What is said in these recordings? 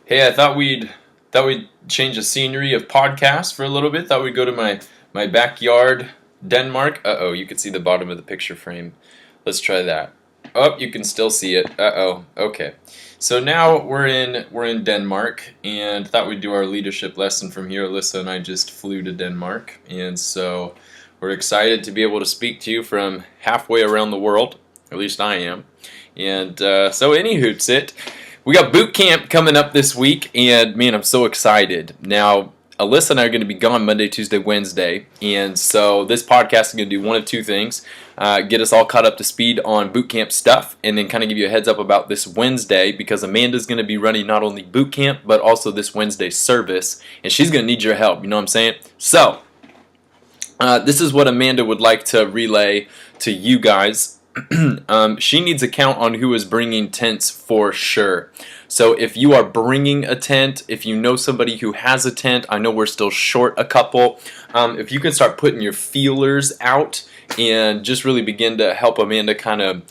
Hey, I thought we'd change the scenery of podcast for a little bit. Thought we'd go to my backyard, Denmark. Uh-oh, you can see the bottom of the picture frame. Let's try that. Oh, you can still see it. Uh-oh. Okay. So now we're in Denmark, and thought we'd do our leadership lesson from here. Alyssa and I just flew to Denmark, and so we're excited to be able to speak to you from halfway around the world. At least I am. And so any hoots it. We got boot camp coming up this week, and man, I'm so excited. Now, Alyssa and I are going to be gone Monday, Tuesday, Wednesday, and so this podcast is going to do one of two things. Get us all caught up to speed on boot camp stuff, and then kind of give you a heads up about this Wednesday, because Amanda's going to be running not only boot camp, but also this Wednesday service, and she's going to need your help, you know what I'm saying? So, this is what Amanda would like to relay to you guys. She needs a count on who is bringing tents for sure. So if you are bringing a tent, if you know somebody who has a tent, I know we're still short a couple. If you can start putting your feelers out and just really begin to help Amanda kind of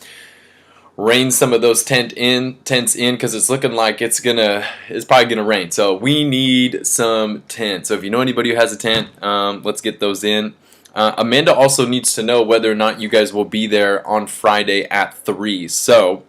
rain some of those tents in, because it's looking like it's probably gonna rain. So we need some tents. So if you know anybody who has a tent, let's get those in. Amanda also needs to know whether or not you guys will be there on Friday at 3. So,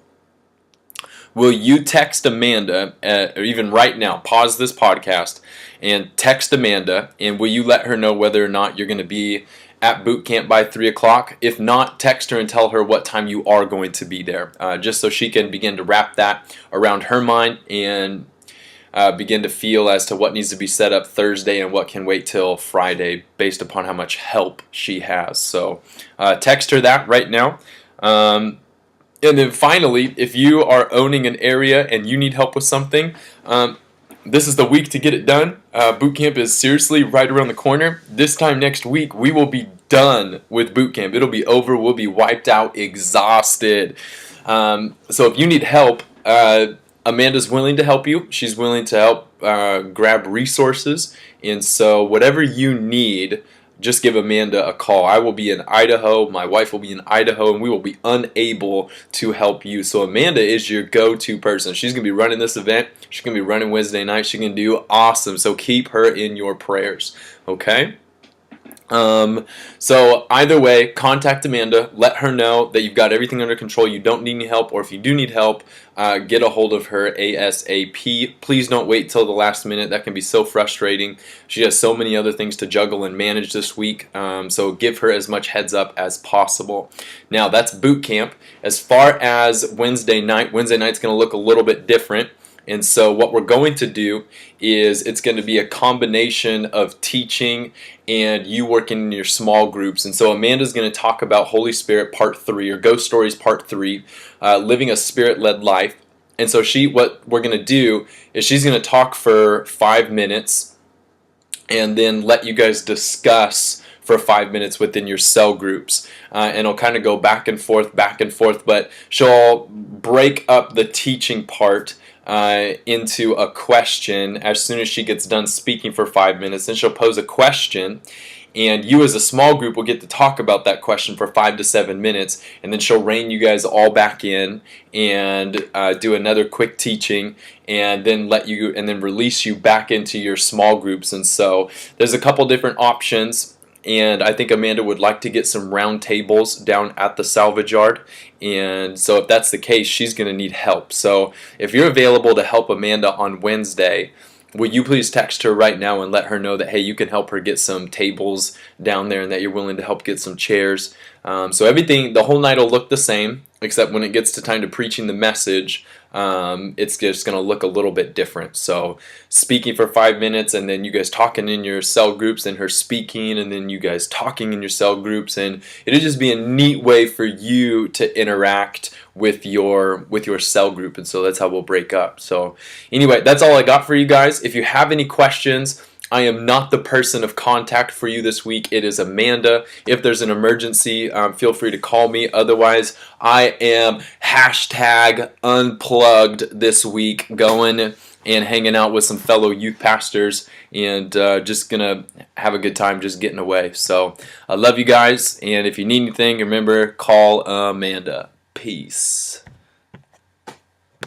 will you text Amanda, or even right now, pause this podcast and text Amanda, and will you let her know whether or not you're going to be at boot camp by 3 o'clock? If not, text her and tell her what time you are going to be there, just so she can begin to wrap that around her mind and begin to feel as to what needs to be set up Thursday and what can wait till Friday based upon how much help she has. So text her that right now. And then finally, if you are owning an area and you need help with something, this is the week to get it done. Boot camp is seriously right around the corner. This time next week, we will be done with boot camp. It'll be over. We'll be wiped out, exhausted. So if you need help, Amanda's willing to help you. She's willing to help grab resources. And so whatever you need, just give Amanda a call. I will be in Idaho. My wife will be in Idaho, and we will be unable to help you. So Amanda is your go-to person. She's going to be running this event. She's going to be running Wednesday night. She's going to do awesome. So keep her in your prayers. Okay? So either way, contact Amanda, let her know that you've got everything under control, you don't need any help, or if you do need help, get a hold of her ASAP. Please don't wait till the last minute. That can be so frustrating. She has so many other things to juggle and manage this week, so give her as much heads up as possible. Now, that's boot camp. As far as Wednesday night's going to look a little bit different. And so what we're going to do is it's going to be a combination of teaching and you working in your small groups. And so Amanda's going to talk about Holy Spirit Part 3, or Ghost Stories Part 3, living a Spirit-led life. And so what we're going to do is she's going to talk for 5 minutes and then let you guys discuss for 5 minutes within your cell groups. And it'll kind of go back and forth, but she'll break up the teaching part into a question as soon as she gets done speaking for 5 minutes. Then she'll pose a question, and you as a small group will get to talk about that question for 5 to 7 minutes, and then she'll rein you guys all back in and do another quick teaching, and then release you back into your small groups. And so there's a couple different options. And I think Amanda would like to get some round tables down at the salvage yard. And so if that's the case, she's going to need help. So if you're available to help Amanda on Wednesday, will you please text her right now and let her know that, hey, you can help her get some tables down there and that you're willing to help get some chairs. So the whole night will look the same, except when it gets to time to preaching the message, it's just going to look a little bit different. So speaking for 5 minutes, and then you guys talking in your cell groups, and her speaking, and then you guys talking in your cell groups, and it'll just be a neat way for you to interact with your cell group. And so that's how we'll break up. So anyway, that's all I got for you guys. If you have any questions, I am not the person of contact for you this week. It is Amanda. If there's an emergency, feel free to call me. Otherwise, I am #unplugged this week, going and hanging out with some fellow youth pastors, and just going to have a good time just getting away. So I love you guys, and if you need anything, remember, call Amanda. Peace.